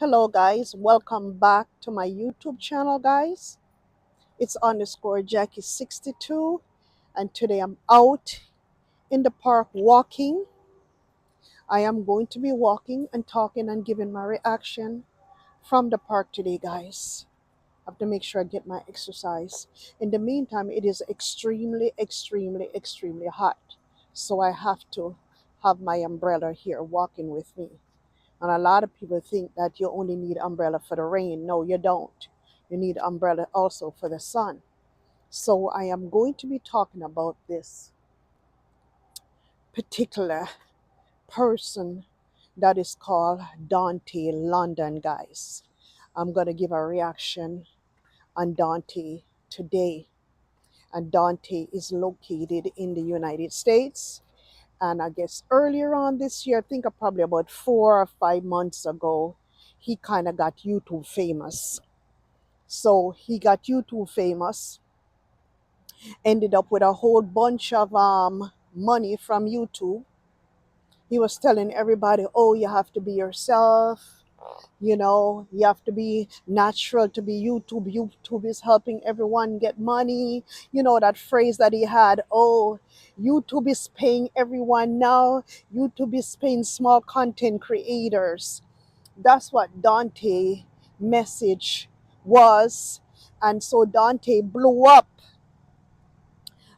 Hello guys, welcome back to my YouTube channel guys. It's underscore Jackie 62 and today I'm out in the park walking. I am going to be walking and talking and giving my reaction from the park today guys. I have to make sure I get my exercise. In the meantime, it is extremely hot. So I have to have my umbrella here walking with me. And a lot of people think that you only need umbrella for the rain. No, you don't. You need umbrella also for the sun. So I am going to be talking about this particular person that is called Dontay London, guys. I'm going to give a reaction on Dontay today. And Dontay is located in the United States. And I guess earlier on this year, I think probably about 4 or 5 months ago, he kind of got YouTube famous. So he got YouTube famous, ended up with a whole bunch of money from YouTube. He was telling everybody, oh, you have to be yourself. You have to be natural to be YouTube. YouTube is helping everyone get money. That phrase that he had, oh, YouTube is paying everyone now. YouTube is paying small content creators. That's what Dontay message was. And so Dontay blew up.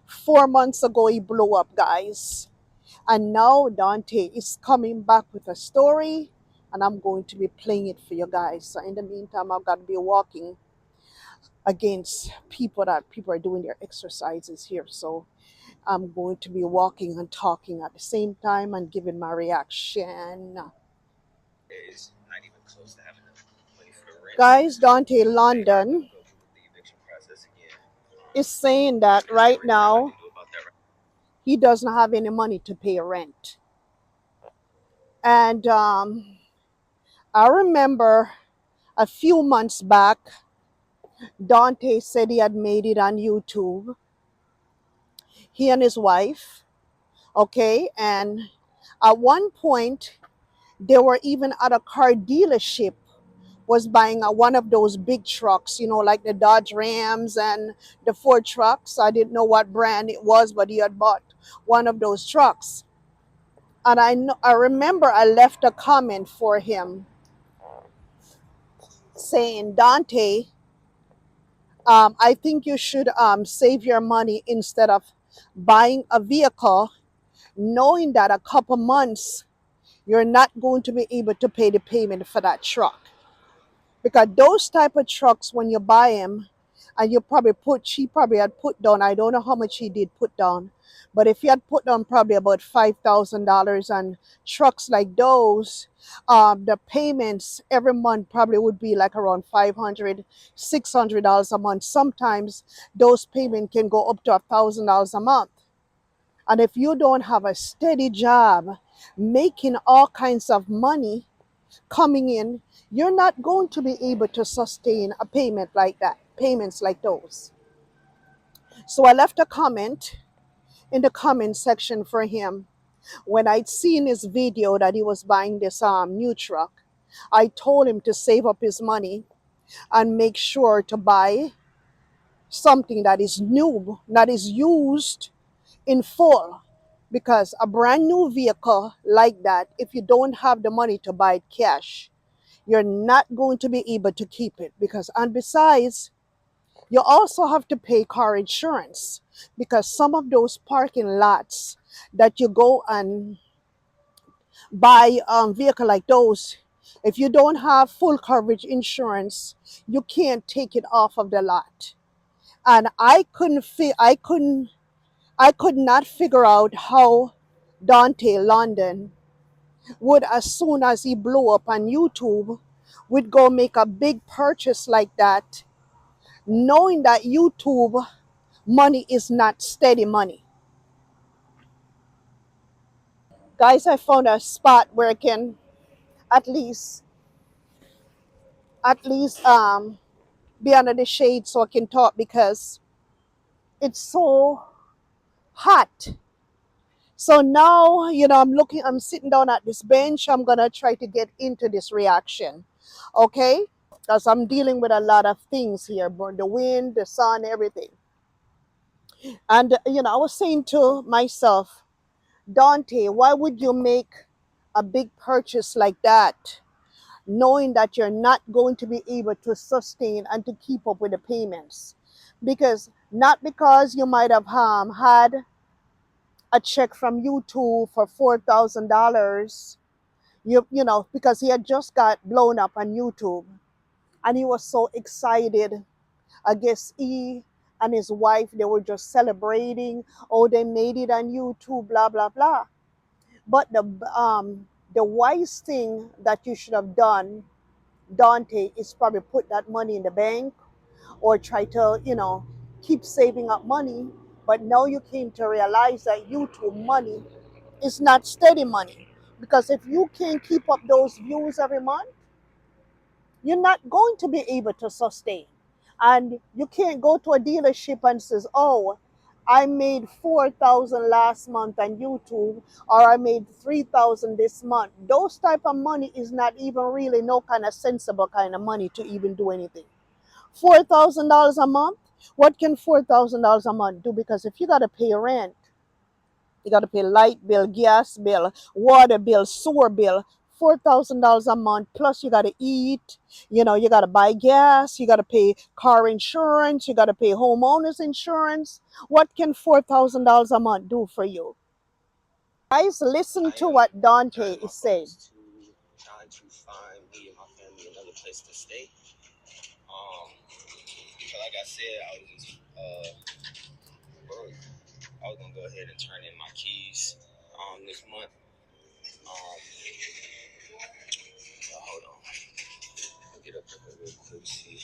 4 months ago, he blew up, guys. And now Dontay is coming back with a story, and I'm going to be playing it for you guys. So in the meantime, I've got to be walking against people are doing their exercises here. So I'm going to be walking and talking at the same time and giving my reaction. Guys, Dontay London is saying that right now he doesn't have any money to pay rent. And I remember a few months back, Dontay said he had made it on YouTube. He and his wife, okay? And at one point, they were even at a car dealership, was buying one of those big trucks, like the Dodge Rams and the Ford trucks. I didn't know what brand it was, but he had bought one of those trucks. And I remember I left a comment for him saying, Dontay, I think you should save your money instead of buying a vehicle, knowing that a couple months you're not going to be able to pay the payment for that truck. Because those type of trucks, when you buy them, and she probably had put down, I don't know how much he did put down, but if he had put down probably about $5,000 on trucks like those, the payments every month probably would be like around $500, $600 a month. Sometimes those payments can go up to $1,000 a month. And if you don't have a steady job, making all kinds of money coming in, you're not going to be able to sustain a payment like that, payments like those. So I left a comment in the comment section for him. When I'd seen his video that he was buying this new truck, I told him to save up his money and make sure to buy something that is new, that is used in full. Because a brand new vehicle like that, if you don't have the money to buy it cash, you're not going to be able to keep it. And besides, you also have to pay car insurance, because some of those parking lots that you go and buy vehicle like those, if you don't have full coverage insurance, you can't take it off of the lot. And I could not figure out how Dontay London would, as soon as he blew up on YouTube, would go make a big purchase like that, knowing that YouTube money is not steady money. Guys, I found a spot where I can at least be under the shade so I can talk, because it's so hot. So now, I'm sitting down at this bench. I'm gonna try to get into this reaction. Okay, because I'm dealing with a lot of things here, the wind, the sun, everything. And I was saying to myself, Dante, why would you make a big purchase like that, knowing that you're not going to be able to sustain and to keep up with the payments? Because not because you might have had a check from YouTube for $4,000, because he had just got blown up on YouTube, and he was so excited. I guess he and his wife, they were just celebrating. Oh, they made it on YouTube, blah blah blah. But the wise thing that you should have done, Dante, is probably put that money in the bank, or try to, keep saving up money. But now you came to realize that YouTube money is not steady money. Because if you can't keep up those views every month, you're not going to be able to sustain. And you can't go to a dealership and says, "Oh, I made 4,000 last month on YouTube, or I made 3,000 this month." Those type of money is not even really no kind of sensible kind of money to even do anything. $4,000 a month? What can $4,000 a month do? Because if you got to pay rent, you got to pay light bill, gas bill, water bill, sewer bill, $4,000 a month. Plus, you got to eat. You got to buy gas. You got to pay car insurance. You got to pay homeowners insurance. What can $4,000 a month do for you? Guys, listen to what Dante is saying. Trying to find me and my family another place to stay. Because like I said, I was gonna go ahead and turn in my keys this month. Hold on. I'll get up there real quick. See.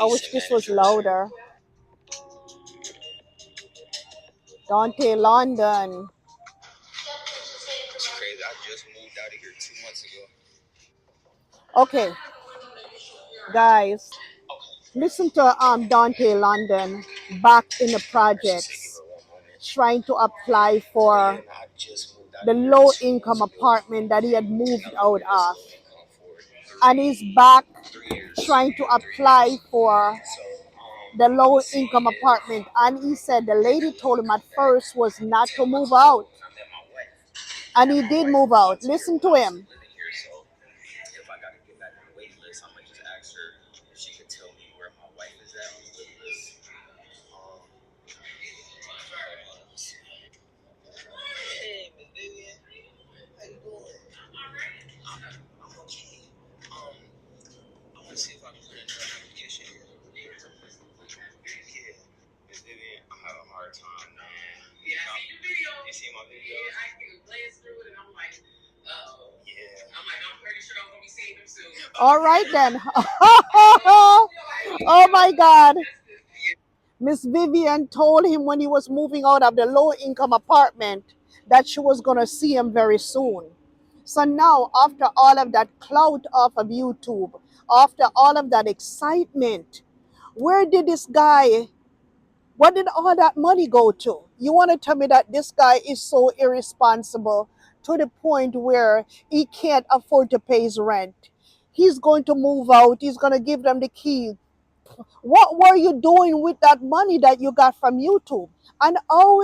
I wish this was louder. Dontay London. It's crazy. I just moved out of here 2 months ago. Okay, guys, listen to Dontay London back in the projects, trying to apply for the low income apartment that he had moved out of. And he's back trying to apply for the low income apartment. And he said the lady told him at first was not to move out. And he did move out. Listen to him. If I gotta get back on the waiting list, I might just ask her if she could tell me where my wife is at on the waiting list. Hey, Miss Vivian, how you doing? I'm okay. I want to see if I can put in an application here. Yeah, Miss Vivian, I'm having a hard time, man. Yeah, I see your video. You see my video? Yeah, I can glance through it, and I'm like, oh. Yeah. I'm like, I'm pretty sure I'm gonna be seeing him soon. All right then. Oh my God. Miss Vivian told him when he was moving out of the low income apartment that she was going to see him very soon. So now, after all of that clout off of YouTube, after all of that excitement, where did this guy, what did all that money go to? You want to tell me that this guy is so irresponsible to the point where he can't afford to pay his rent? He's going to move out. He's going to give them the key. What were you doing with that money that you got from YouTube? And how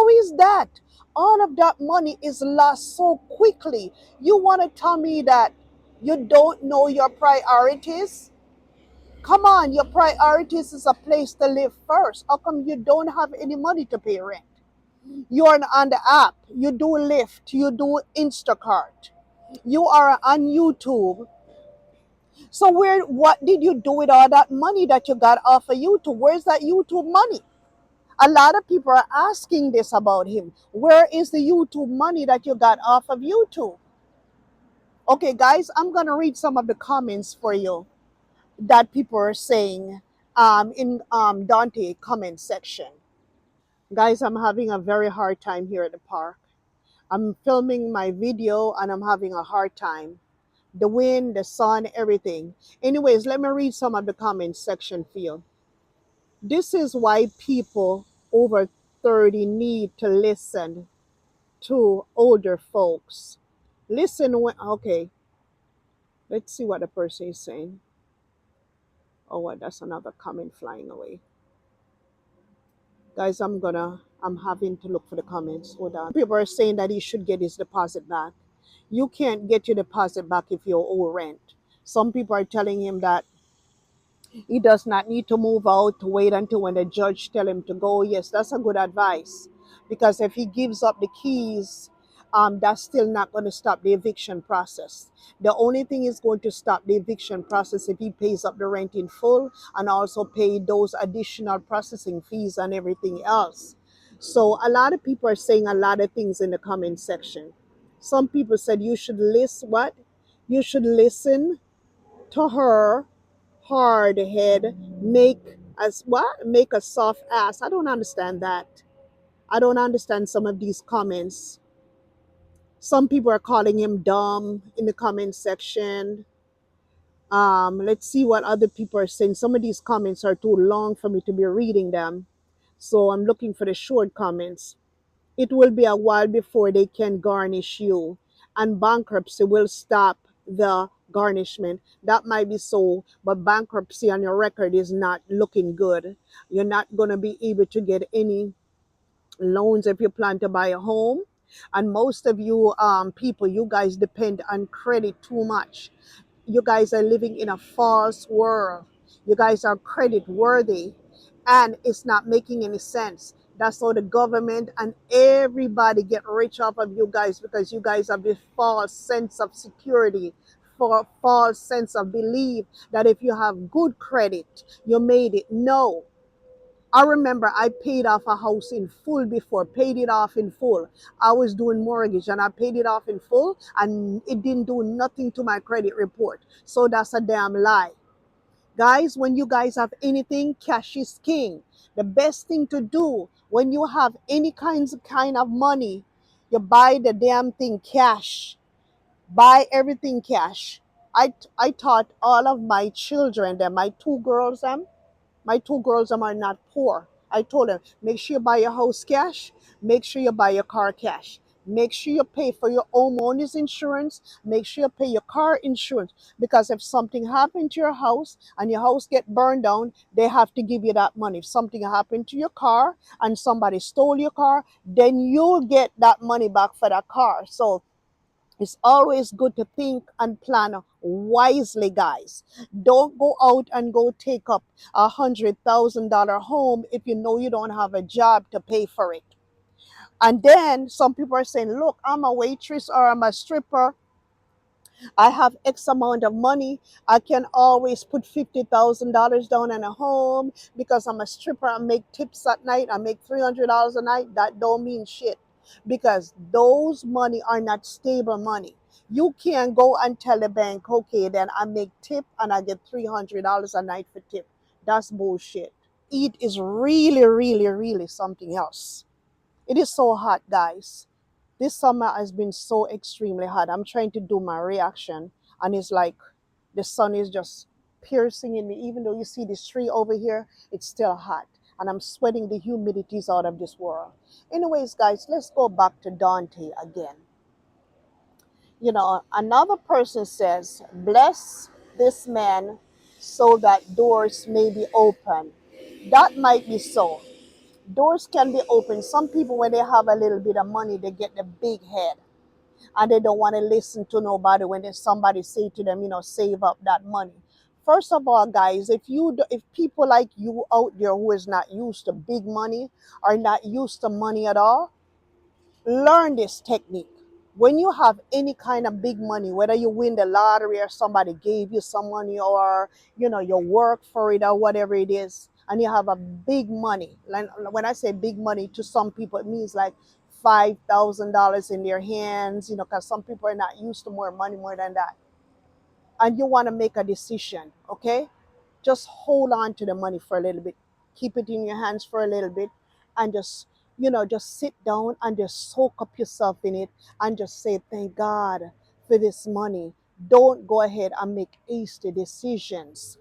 is that? All of that money is lost so quickly. You want to tell me that you don't know your priorities? Come on, your priorities is a place to live first. How come you don't have any money to pay rent? You're on the app. You do Lyft. You do Instacart. You are on YouTube. So what did you do with all that money that you got off of YouTube? Where's that YouTube money? A lot of people are asking this about him. Where is the YouTube money that you got off of YouTube? Okay, guys, I'm going to read some of the comments for you that people are saying in Dante comment section. Guys, I'm having a very hard time here at the park. I'm filming my video and I'm having a hard time. The wind, the sun, everything. Anyways, let me read some of the comments section for you. This is why people over 30 need to listen to older folks. Okay. Let's see what the person is saying. Oh, what? That's another comment flying away. Guys, I'm having to look for the comments. Hold on. People are saying that he should get his deposit back. You can't get your deposit back if you owe rent. Some people are telling him that he does not need to move out to wait until when the judge tell him to go. Yes, that's a good advice. Because if he gives up the keys, that's still not going to stop the eviction process. The only thing is going to stop the eviction process if he pays up the rent in full and also pay those additional processing fees and everything else. So a lot of people are saying a lot of things in the comment section. Some people said you should listen what? You should listen to her hard head, make as what? Make a soft ass. I don't understand that. I don't understand some of these comments. Some people are calling him dumb in the comment section. Let's see what other people are saying. Some of these comments are too long for me to be reading them. So I'm looking for the short comments. It will be a while before they can garnish you, and bankruptcy will stop the garnishment. That might be so, but bankruptcy on your record is not looking good. You're not going to be able to get any loans if you plan to buy a home. And most of you people, you guys depend on credit too much. You guys are living in a false world. You guys are credit worthy, and it's not making any sense. That's how the government and everybody get rich off of you guys, because you guys have this false sense of security, for false sense of belief that if you have good credit, you made it. No, I remember I paid off a house in full before, paid it off in full. I was doing mortgage and I paid it off in full, and it didn't do nothing to my credit report. So that's a damn lie. Guys, when you guys have anything, cash is king. The best thing to do when you have any kind of money, you buy the damn thing cash. Buy everything cash. I taught all of my children, them, my two girls, my two girls are not poor. I told them, make sure you buy your house cash, make sure you buy your car cash. Make sure you pay for your homeowner's insurance. Make sure you pay your car insurance. Because if something happened to your house and your house get burned down, they have to give you that money. If something happened to your car and somebody stole your car, then you'll get that money back for that car. So it's always good to think and plan wisely, guys. Don't go out and go take up $100,000 home if you know you don't have a job to pay for it. And then some people are saying, look, I'm a waitress or I'm a stripper. I have X amount of money. I can always put $50,000 down in a home because I'm a stripper. I make tips at night. I make $300 a night. That don't mean shit, because those money are not stable money. You can't go and tell the bank, okay, then I make tip and I get $300 a night for tip. That's bullshit. It is really, really, really something else. It is so hot, guys. This summer has been so extremely hot. I'm trying to do my reaction, and it's like the sun is just piercing in me. Even though you see this tree over here, it's still hot, and I'm sweating the humidities out of this world. Anyways, guys, let's go back to Dante again. Another person says, bless this man so that doors may be open. That might be so. Doors can be open. Some people, when they have a little bit of money, they get the big head and they don't want to listen to nobody when there's somebody say to them, save up that money. First of all, guys, if people like you out there who is not used to big money, are not used to money at all, learn this technique. When you have any kind of big money, whether you win the lottery or somebody gave you some money, or you work for it or whatever it is, and you have a big money. Like, when I say big money, to some people it means like $5,000 in their hands, because some people are not used to more money more than that. And you want to make a decision, okay? Just hold on to the money for a little bit. Keep it in your hands for a little bit, and just sit down and just soak up yourself in it, and just say, thank God for this money. Don't go ahead and make hasty decisions.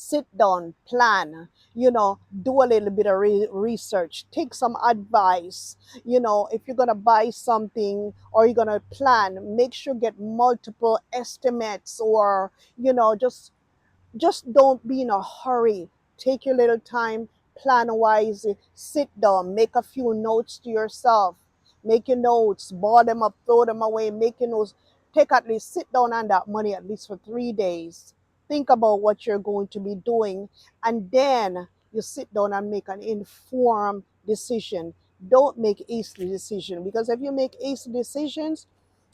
Sit down, plan, do a little bit of research, take some advice. If you're going to buy something or you're going to plan, make sure get multiple estimates, or just don't be in a hurry. Take your little time, plan wisely, sit down, make a few notes to yourself. Make your notes, ball them up, throw them away, make your notes. Take at least, sit down on that money at least for 3 days. Think about what you're going to be doing, and then you sit down and make an informed decision. Don't make hasty decision, because if you make hasty decisions,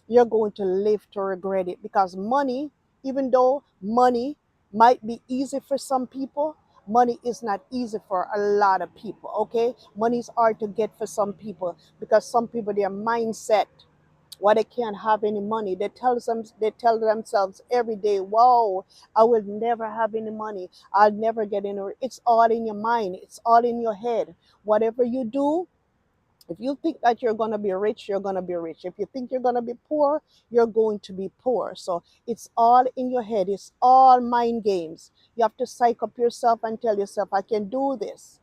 you're going to live to regret it. Because money, even though money might be easy for some people, money is not easy for a lot of people. Okay, money is hard to get for some people, because some people, their mindset, why they can't have any money, they tell themselves every day, wow, I will never have any money, I'll never get any. It's all in your mind, it's all in your head. Whatever you do, if you think that you're going to be rich, you're going to be rich. If you think you're going to be poor, you're going to be poor. So it's all in your head. It's all mind games. You have to psych up yourself and tell yourself, I can do this.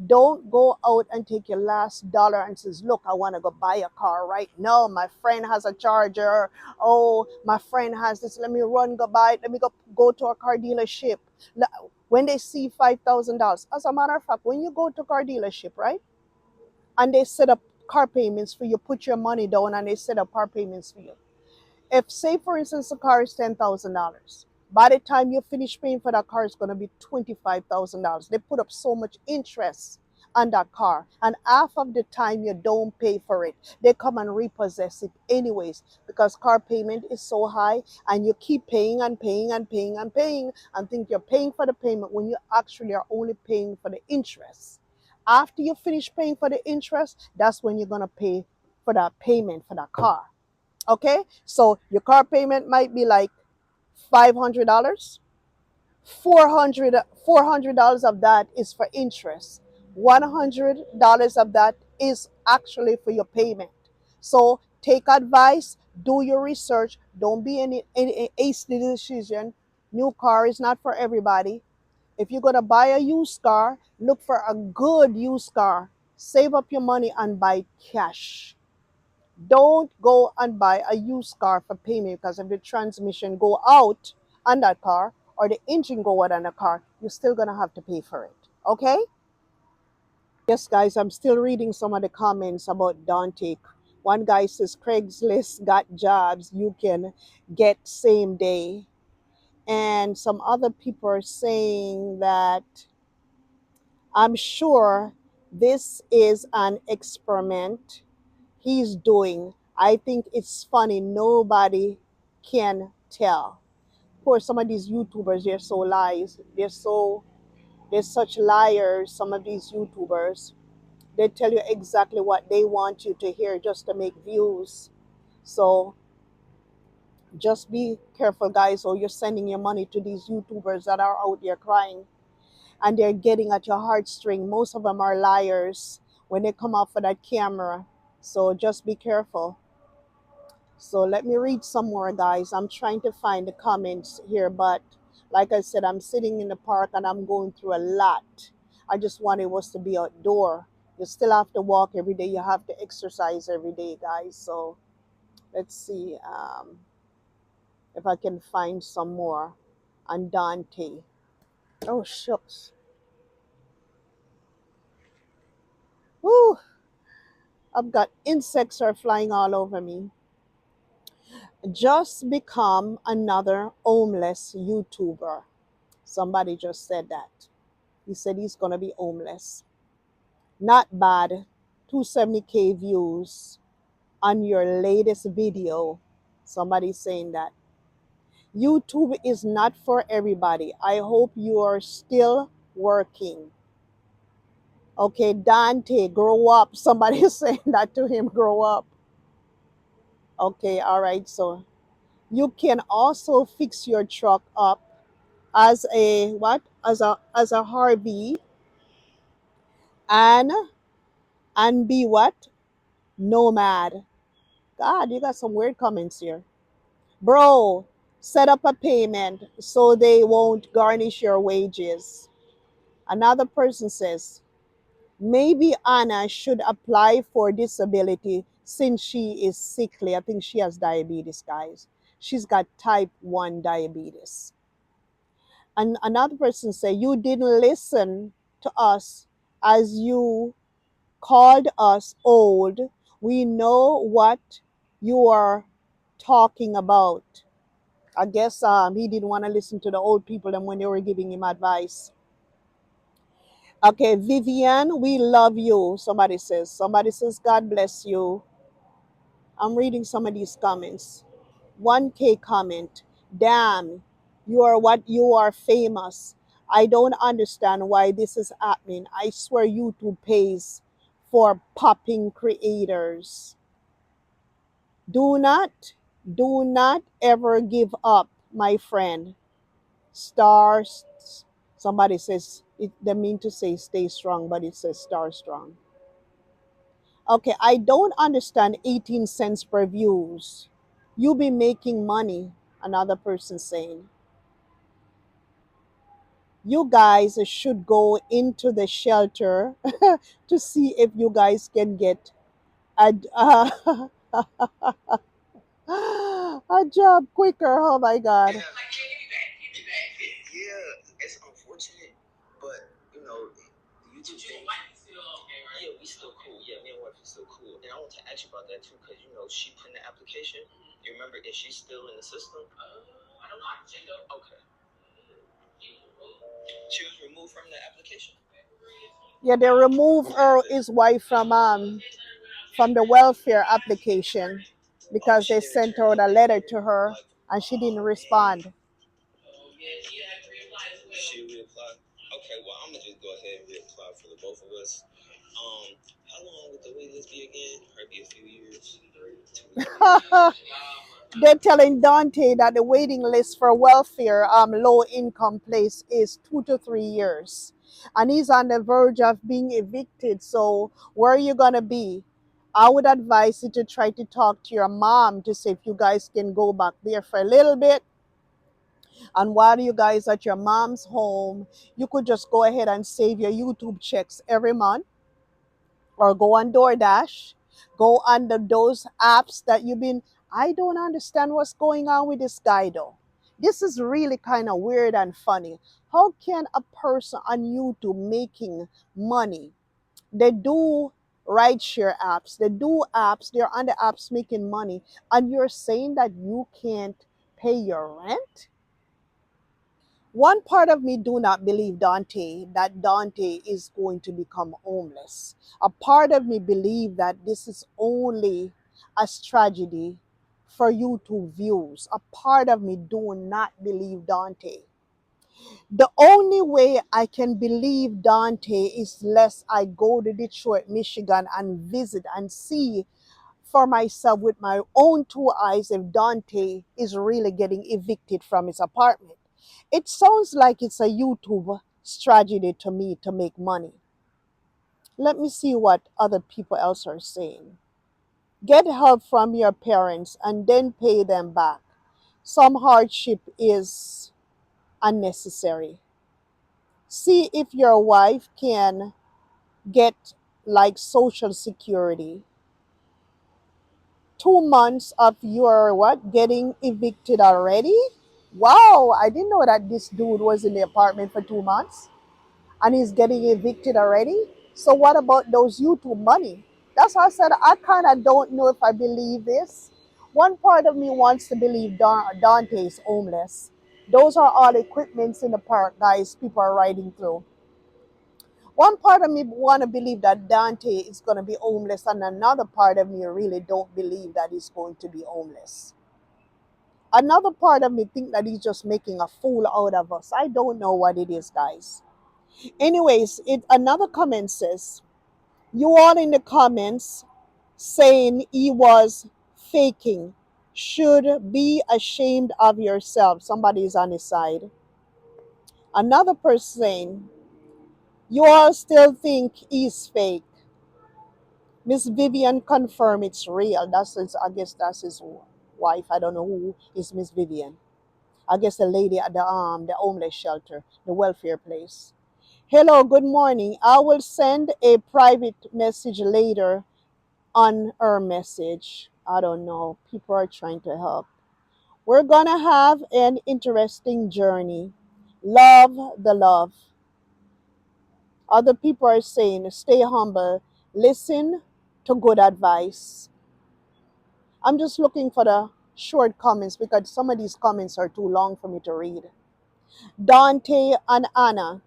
Don't go out and take your last dollar and says, look, I want to go buy a car right now. My friend has a charger. Oh, my friend has this. Let me run, go buy it. Let me go to a car dealership. When they see $5,000, as a matter of fact, when you go to a car dealership, right? And they set up car payments for you, put your money down and they set up car payments for you. If, say, for instance, the car is $10,000, by the time you finish paying for that car, it's going to be $25,000. They put up so much interest on that car, and half of the time you don't pay for it, they come and repossess it anyways, because car payment is so high, and you keep paying and paying and paying and paying and think you're paying for the payment when you actually are only paying for the interest. After you finish paying for the interest, that's when you're going to pay for that payment for that car. Okay, so your car payment might be like $500. 400 dollars of that is for interest. $100 of that is actually for your payment. So take advice, do your research, don't be any hasty decision. New car is not for everybody. If you're going to buy a used car, look for a good used car. Save up your money and buy cash. Don't go and buy a used car for payment, because if the transmission go out on that car or the engine go out on the car, you're still going to have to pay for it. Okay? Yes, guys, I'm still reading some of the comments about Dante. One guy says Craigslist got jobs you can get same day. And some other people are saying that I'm sure this is an experiment he's doing. I think it's funny. Nobody can tell. Of course, some of these YouTubers, they're so lies. They're such liars. Some of these YouTubers, they tell you exactly what they want you to hear just to make views. So just be careful, guys, or you're sending your money to these YouTubers that are out there crying, and they're getting at your heartstring. Most of them are liars when they come out for that camera. So just be careful. So let me read some more, guys. I'm trying to find the comments here, but like I said, I'm sitting in the park and I'm going through a lot. I just wanted us to be outdoor. You still have to walk every day. You have to exercise every day, guys. So let's see if I can find some more on Dante. Oh, shucks. Woo! I've got insects are flying all over me. Just become another homeless YouTuber. Somebody just said that. He said he's going to be homeless. Not bad. 270K views on your latest video. Somebody saying that. YouTube is not for everybody. I hope you are still working. Okay, Dante, grow up. Somebody is saying that to him, grow up. Okay, all right. So you can also fix your truck up as a what? As a Harvey, and be what? Nomad. God, you got some weird comments here. Bro, Set up a payment so they won't garnish your wages. Another person says, maybe Anna should apply for disability since she is sickly. I think she has diabetes, guys. She's got type 1 diabetes. And another person say, you didn't listen to us as you called us old. We know what you are talking about. I guess he didn't want to listen to the old people and when they were giving him advice. Okay, Vivian, we love you. Somebody says, God bless you. I'm reading some of these comments. 1K comment. Damn, you are what you are famous. I don't understand why this is happening. I swear YouTube pays for popping creators. Do not, do not ever give up, my friend. Stars. Somebody says it, they mean to say stay strong, but it says star strong. Okay, I don't understand 18 cents per views. You be making money, another person saying. You guys should go into the shelter to see if you guys can get a, a job quicker. Oh my God. Yeah, it's unfortunate, but you know, the YouTube thing. Yeah, we still cool. Yeah, me and wife is still cool. And I want to ask you about that too, because you know she put in the application. You remember, is she still in the system? I don't know. I can check though. Okay. She was removed from the application. Yeah, they remove her his wife from the welfare application because they sent out a letter to her and she didn't respond. She reapply. Okay, well I'm gonna just go ahead and reapply for the both of us. How long would the wait list be again? Probably a few years. 2 years. They're telling Dante that the waiting list for welfare low income place is 2 to 3 years. And he's on the verge of being evicted. So where are you gonna be? I would advise you to try to talk to your mom to see if you guys can go back there for a little bit. And while you guys at your mom's home, you could just go ahead and save your YouTube checks every month or go on DoorDash, go on those apps that you've been. I don't understand what's going on with this guy though. This is really kind of weird and funny. How can a person on YouTube making money? They do rideshare apps, they do apps, they're on the apps making money, and you're saying that you can't pay your rent? One part of me do not believe Dante that Dante is going to become homeless. A part of me believe that this is only a tragedy for YouTube views. A part of me do not believe Dante. The only way I can believe Dante is less I go to Detroit, Michigan and visit and see for myself with my own 2 eyes if Dante is really getting evicted from his apartment. It sounds like it's a YouTube strategy to me to make money. Let me see what other people else are saying. Get help from your parents and then pay them back. Some hardship is unnecessary. See if your wife can get like social security. 2 months of your what getting evicted already. Wow, I didn't know that this dude was in the apartment for 2 months and he's getting evicted already. So what about those YouTube money? That's why I said I kind of don't know if I believe this. One part of me wants to believe Dante is homeless. Those are all equipments in the park, guys. People are riding through. One part of me want to believe that Dante is going to be homeless, and another part of me really don't believe that he's going to be homeless. Another part of me think that he's just making a fool out of us. I don't know what it is, guys. Anyways, it another comment says, you all in the comments saying he was faking should be ashamed of yourself. Somebody is on his side. Another person saying, you all still think he's fake. Miss Vivian confirm it's real. That's his, I guess that's his wife. I don't know who is Miss Vivian. I guess the lady at the homeless shelter, the welfare place. Hello, good morning. I will send a private message later on her message. I don't know. People are trying to help. We're gonna have an interesting journey. Love the love. Other people are saying stay humble, listen to good advice. I'm just looking for the short comments because some of these comments are too long for me to read. Dante and Anna,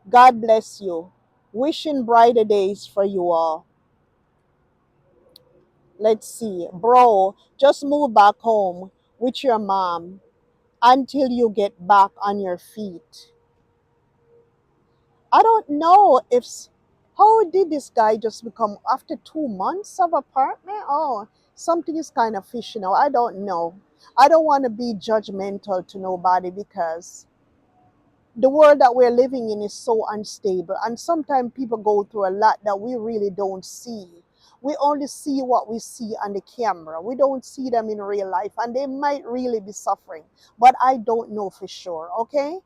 God bless you. Wishing brighter days for you all. Let's see. Bro, just move back home with your mom until you get back on your feet. I don't know if how did this guy just become after 2 months of apartment? Oh, something is kind of fishy now. I don't know. I don't want to be judgmental to nobody because the world that we're living in is so unstable, and sometimes people go through a lot that we really don't see. We only see what we see on the camera. We don't see them in real life, and they might really be suffering, but I don't know for sure. Okay,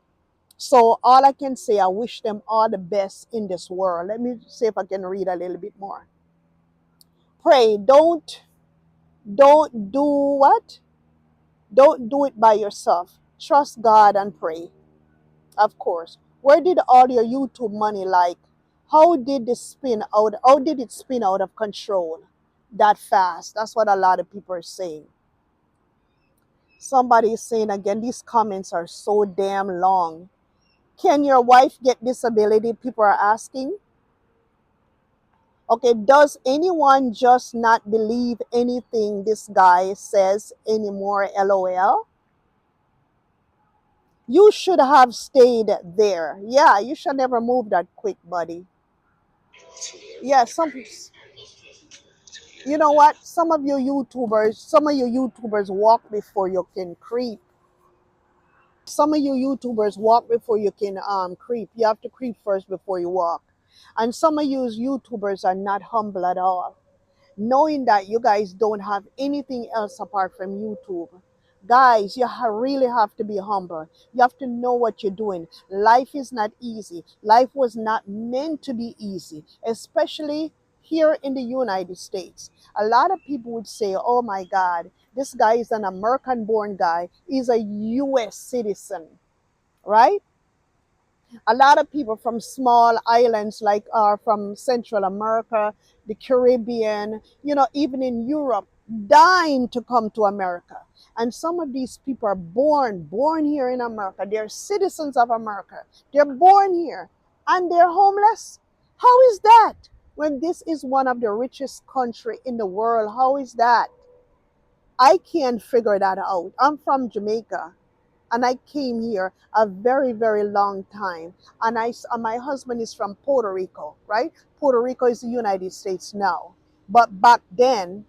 so all I can say, I wish them all the best in this world. Let me see if I can read a little bit more. Pray, don't do what? Don't do it by yourself. Trust God and pray. Of course. Where did all your YouTube money, like how did it spin out of control that fast? That's what a lot of people are saying. Somebody is saying again, these comments are so damn long. Can your wife get disability? People are asking. Okay, does anyone just not believe anything this guy says anymore? LOL. You should have stayed there. Yeah, you should never move that quick, buddy. Yeah, you know what? Some of you YouTubers walk before you can creep. Some of you YouTubers walk before you can creep. You have to creep first before you walk. And some of you YouTubers are not humble at all, knowing that you guys don't have anything else apart from YouTube. Guys, really have to be humble. You have to know what you're doing. Life is not easy. Life was not meant to be easy, especially here in the United States. A lot of people would say, oh my God, this guy is an American born guy. He's a US citizen, right? A lot of people from small islands like from Central America, the Caribbean, even in Europe, dying to come to America. And some of these people are born here in America. They're citizens of America. They're born here and they're homeless. How is that? When this is one of the richest country in the world, how is that? I can't figure that out. I'm from Jamaica and I came here a very, very long time. And my husband is from Puerto Rico, right? Puerto Rico is the United States now, but back then,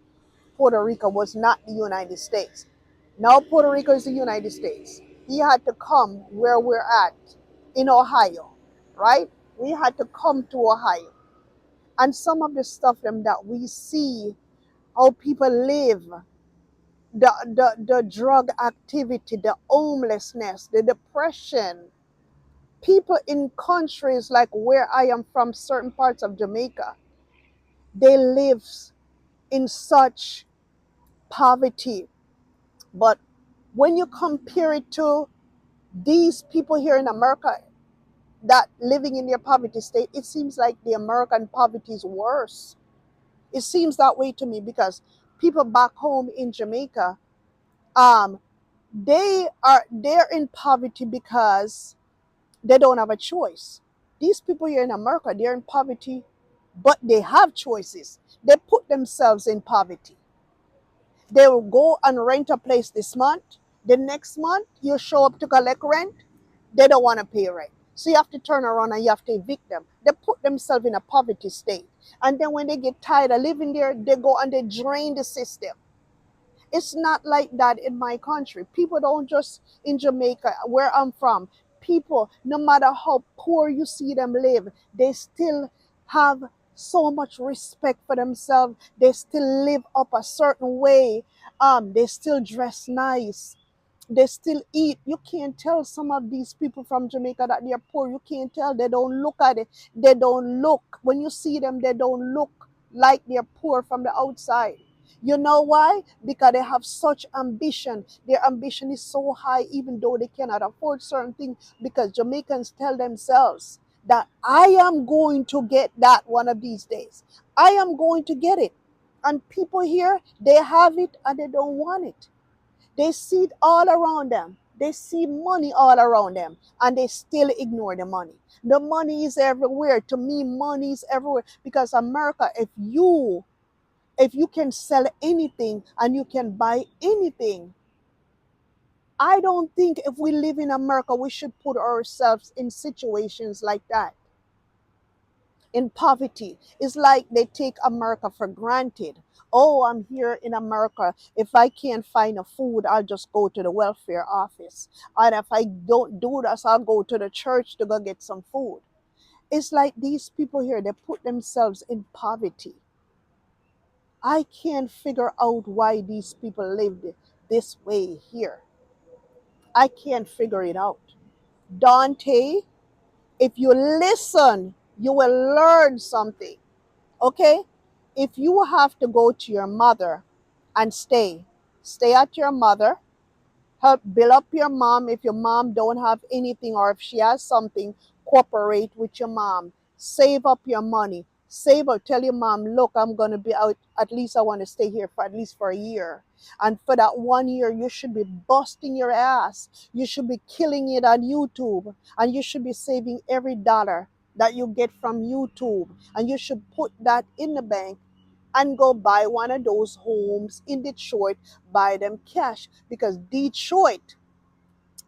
Puerto Rico was not the United States. Now Puerto Rico is the United States. He had to come where we're at in Ohio, right? We had to come to Ohio, and some of the stuff them that we see, how people live, the drug activity, the homelessness, the depression. People in countries like where I am from, certain parts of Jamaica, they live in such poverty. But when you compare it to these people here in America that living in their poverty state, it seems like the American poverty is worse. It seems that way to me because people back home in Jamaica, um, they're in poverty because they don't have a choice. These people here in America, they're in poverty, but they have choices. They put themselves in poverty. They will go and rent a place this month. The next month, you show up to collect rent. They don't want to pay rent. So you have to turn around and you have to evict them. They put themselves in a poverty state. And then when they get tired of living there, they go and they drain the system. It's not like that in my country. People don't just in Jamaica, where I'm from, people, no matter how poor you see them live, they still have so much respect for themselves. They still live up a certain way. They still dress nice. They still eat. You can't tell some of these people from Jamaica that they're poor. You can't tell. They don't look at it. They don't look. When you see them, they don't look like they're poor from the outside. You know why? Because they have such ambition. Their ambition is so high, even though they cannot afford certain things. Because Jamaicans tell themselves that I am going to get that one of these days. I am going to get it. And people here, they have it and they don't want it. They see it all around them. They see money all around them and they still ignore the money. The money is everywhere. To me, money is everywhere because America, if you can sell anything and you can buy anything, I don't think if we live in America, we should put ourselves in situations like that in poverty. It's like they take America for granted. Oh, I'm here in America. If I can't find a food, I'll just go to the welfare office. And if I don't do this, I'll go to the church to go get some food. It's like these people here, they put themselves in poverty. I can't figure out why these people live this way here. I can't figure it out. Dante, if you listen, you will learn something. Okay? If you have to go to your mother and stay at your mother, help build up your mom. If your mom don't have anything or if she has something, cooperate with your mom. Save up your money. Save up. Tell your mom, look, I'm gonna be out. At least I want to stay here for at least for a year. And for that 1 year, you should be busting your ass. You should be killing it on YouTube. And you should be saving every dollar that you get from YouTube. And you should put that in the bank and go buy one of those homes in Detroit, buy them cash. Because Detroit,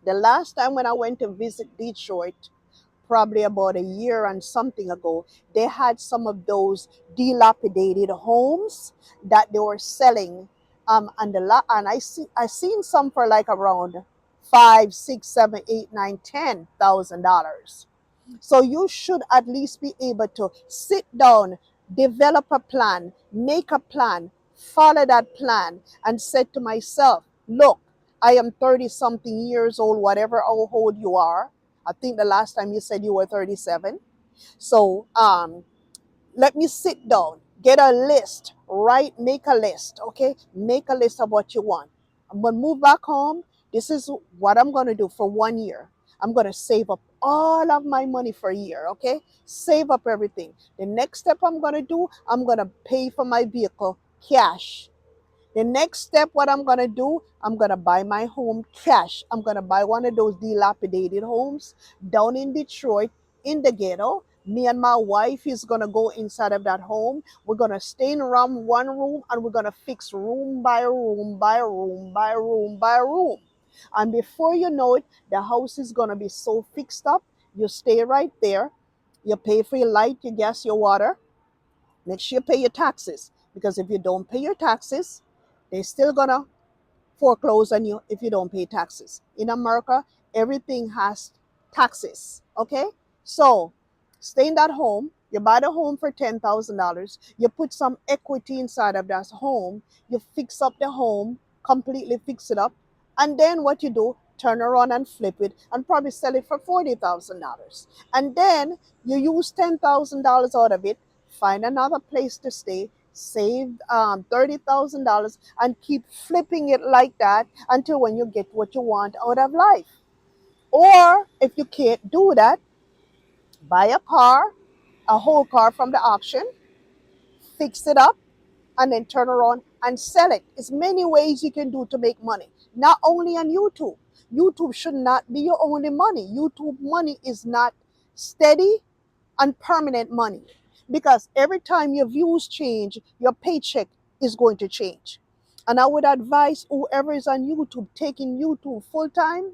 the last time when I went to visit Detroit, probably about a year and something ago, they had some of those dilapidated homes that they were selling. And I seen some for like around 5, 6, 7, 8, 9, $10,000. So you should at least be able to sit down, develop a plan, make a plan, follow that plan, and said to myself, look, I am 30 something years old, whatever how old you are. I think the last time you said you were 37. So let me sit down, get a list, write, make a list, okay? Make a list of what you want. I'm gonna move back home. This is what I'm gonna do for 1 year. I'm gonna save up all of my money for a year, okay? Save up everything. The next step I'm gonna do, I'm gonna pay for my vehicle cash. The next step, what I'm gonna do, I'm gonna buy my home cash. I'm gonna buy one of those dilapidated homes down in Detroit in the ghetto. Me and my wife is gonna go inside of that home. We're gonna stay in one room and we're gonna fix room by room by room by room by room. And before you know it, the house is gonna be so fixed up. You stay right there. You pay for your light, your gas, your water. Make sure you pay your taxes because if you don't pay your taxes, they're still gonna foreclose on you if you don't pay taxes. In America, everything has taxes. Okay? So stay in that home. You buy the home for $10,000. You put some equity inside of that home. You fix up the home, completely fix it up. And then what you do, turn around and flip it and probably sell it for $40,000. And then you use $10,000 out of it, find another place to stay, save $30,000 and keep flipping it like that until when you get what you want out of life. Or if you can't do that, buy a car, a whole car from the auction, fix it up, and then turn around and sell it. There's many ways you can do to make money, not only on YouTube. YouTube should not be your only money. YouTube money is not steady and permanent money because every time your views change, your paycheck is going to change. And I would advise whoever is on YouTube taking YouTube full time,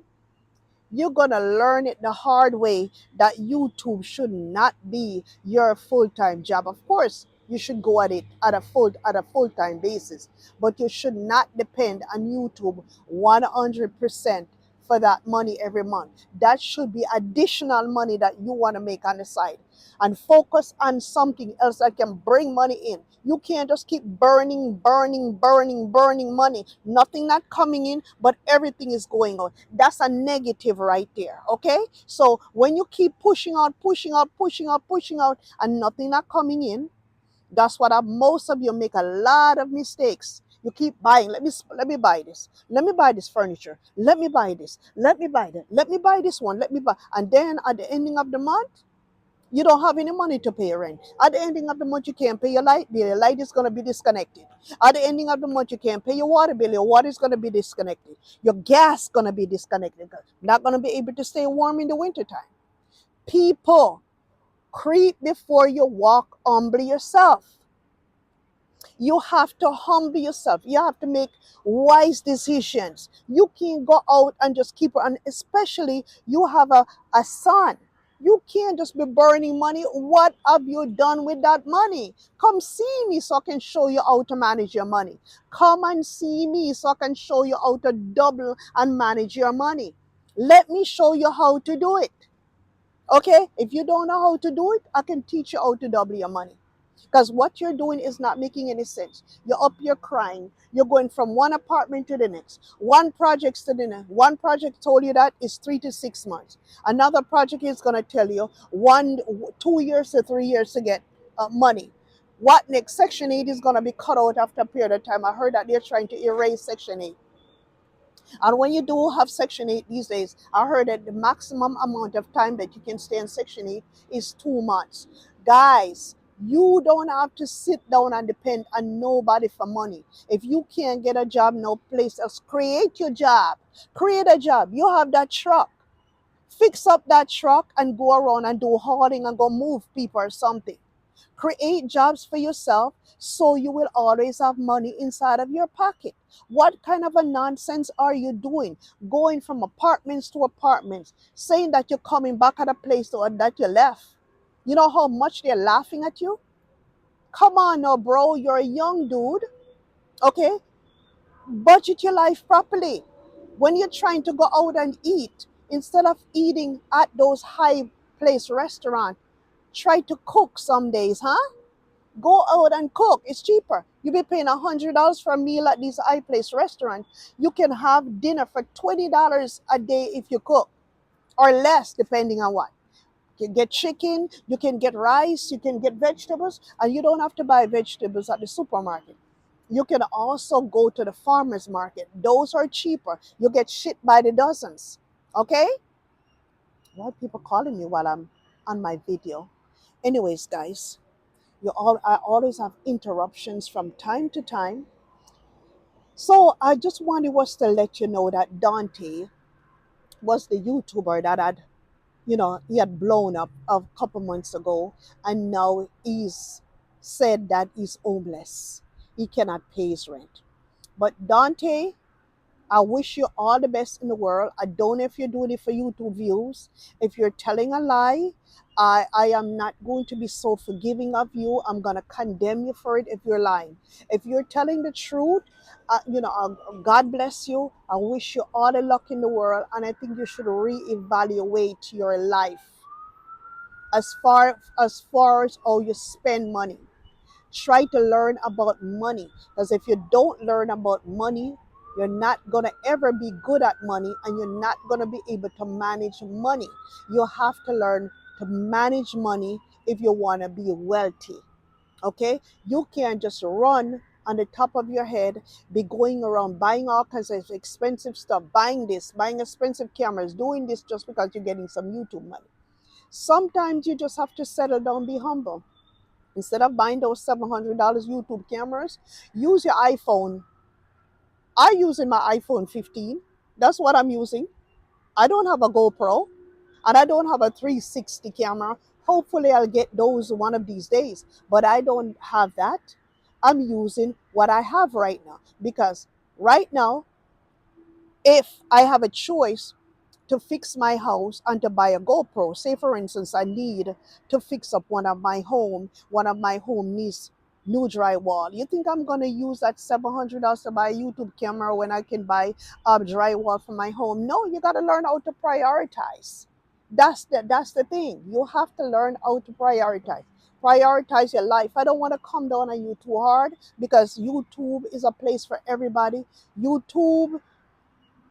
you're gonna learn it the hard way that YouTube should not be your full-time job. Of course, you should go at it at a full-time basis, but you should not depend on YouTube 100% for that money every month. That should be additional money that you want to make on the side, and focus on something else that can bring money in. You can't just keep burning money. Nothing not coming in, but everything is going out. That's a negative right there. Okay? So when you keep pushing out, and nothing not coming in, that's what most of you make a lot of mistakes. You keep buying. Let me buy this. Let me buy this furniture. Let me buy this. Let me buy that. Let me buy this one. Let me buy. And then at the ending of the month, you don't have any money to pay your rent. At the ending of the month, you can't pay your light bill. Your light is going to be disconnected. At the ending of the month, you can't pay your water bill. Your water is going to be disconnected. Your gas is going to be disconnected. Not going to be able to stay warm in the wintertime. People, creep before you walk, humble yourself. You have to humble yourself. You have to make wise decisions. You can't go out and just keep, and especially you have a son. You can't just be burning money. What have you done with that money? Come see me so I can show you how to manage your money. Come and see me so I can show you how to double and manage your money. Let me show you how to do it. Okay? If you don't know how to do it, I can teach you how to double your money. Because what you're doing is not making any sense. You're up, you're crying. You're going from one apartment to the next, one project to the next. One project told you that is 3 to 6 months. Another project is going to tell you 2 years to 3 years to get money. What next? Section 8 is going to be cut out after a period of time. I heard that they're trying to erase Section 8. And when you do have Section 8 these days, I heard that the maximum amount of time that you can stay in Section 8 is 2 months. Guys, you don't have to sit down and depend on nobody for money. If you can't get a job no place else, create your job. Create a job. You have that truck. Fix up that truck and go around and do hauling and go move people or something. Create jobs for yourself so you will always have money inside of your pocket. What kind of a nonsense are you doing? Going from apartments to apartments, saying that you're coming back at a place that you left. You know how much they're laughing at you? Come on now, bro. You're a young dude. Okay? Budget your life properly. When you're trying to go out and eat, instead of eating at those high place restaurants, try to cook some days, huh? Go out and cook. It's cheaper. You be paying $100 for a meal at these high place restaurant. You can have dinner for $20 a day if you cook, or less, depending on what. You can get chicken, you can get rice, you can get vegetables, and you don't have to buy vegetables at the supermarket. You can also go to the farmers market. Those are cheaper. You get shit by the dozens. Okay? Why are people calling me while I'm on my video? Anyways, guys, I always have interruptions from time to time. So I just wanted was to let you know that Dante was the YouTuber that had, he had blown up a couple months ago, and now he's said that he's homeless. He cannot pay his rent. But Dante, I wish you all the best in the world. I don't know if you're doing it for YouTube views. If you're telling a lie, I am not going to be so forgiving of you. I'm going to condemn you for it if you're lying. If you're telling the truth, God bless you. I wish you all the luck in the world. And I think you should reevaluate your life as far as how you spend money. Try to learn about money, because if you don't learn about money, you're not going to ever be good at money, and you're not going to be able to manage money. You have to learn to manage money if you want to be wealthy. Okay? You can't just run on the top of your head, be going around buying all kinds of expensive stuff, buying this, buying expensive cameras, doing this just because you're getting some YouTube money. Sometimes you just have to settle down, be humble. Instead of buying those $700 YouTube cameras, use your iPhone. I'm using my iPhone 15. That's what I'm using. I don't have a GoPro, and I don't have a 360 camera. Hopefully, I'll get those one of these days, but I don't have that. I'm using what I have right now, because right now, if I have a choice to fix my house and to buy a GoPro, say for instance, I need to fix up one of my home needs new drywall. You think I'm gonna use that $700 to buy a YouTube camera when I can buy drywall for my home? No, you gotta learn how to prioritize. That's the thing. You have to learn how to prioritize. Prioritize your life. I don't want to come down on you too hard because YouTube is a place for everybody. YouTube,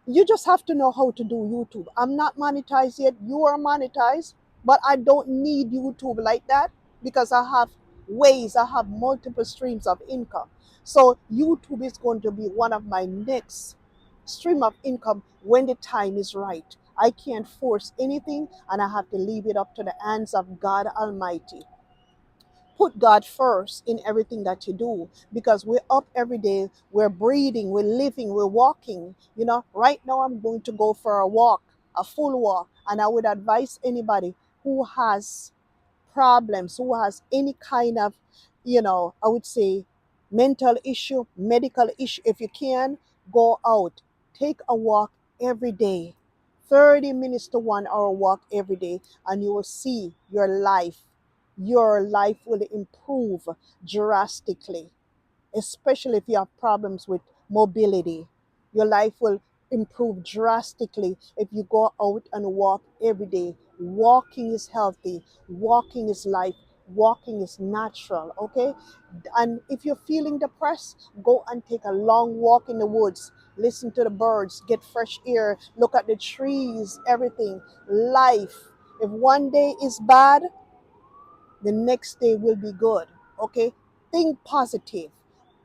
you just have to know how to do YouTube. I'm not monetized yet. You are monetized, but I don't need YouTube like that because I have multiple streams of income. So YouTube is going to be one of my next stream of income when the time is right. I can't force anything and I have to leave it up to the hands of God Almighty. Put God first in everything that you do because we're up every day, we're breathing, we're living, we're walking. Right now I'm going to go for a walk, a full walk, and I would advise anybody who has problems, who has any kind of, I would say, mental issue, medical issue, if you can, go out, take a walk every day, 30 minutes to 1 hour walk every day, and you will see your life will improve drastically, especially if you have problems with mobility. Your life will improve drastically if you go out and walk every day. Walking is healthy, walking is life, walking is natural, okay? And if you're feeling depressed, go and take a long walk in the woods. Listen to the birds, get fresh air, look at the trees, everything. Life. If one day is bad, the next day will be good. Okay? Think positive.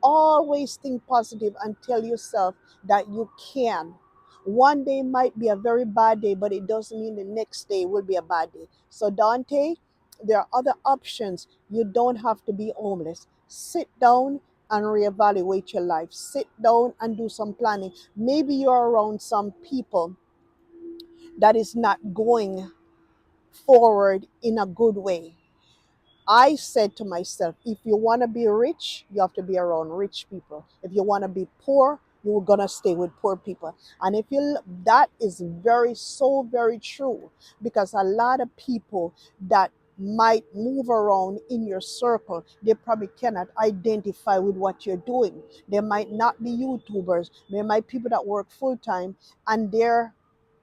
Always think positive and tell yourself that you can. One day might be a very bad day, but it doesn't mean the next day will be a bad day. So, Dante, there are other options. You don't have to be homeless. Sit down and reevaluate your life. Sit down and do some planning. Maybe you're around some people that is not going forward in a good way. I said to myself, if you want to be rich, you have to be around rich people. If you want to be poor, you're going to stay with poor people. And that is so very true because a lot of people that might move around in your circle, they probably cannot identify with what you're doing. They might not be YouTubers. They might be people that work full time and their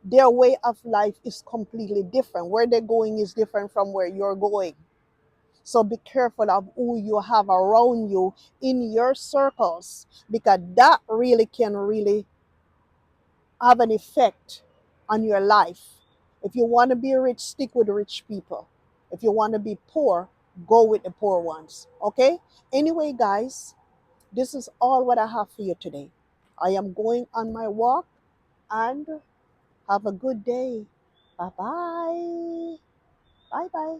way of life is completely different. Where they're going is different from where you're going. So be careful of who you have around you in your circles because that really can really have an effect on your life. If you want to be rich, stick with rich people. If you want to be poor, go with the poor ones. Okay? Anyway, guys, this is all what I have for you today. I am going on my walk and have a good day. Bye bye. Bye bye.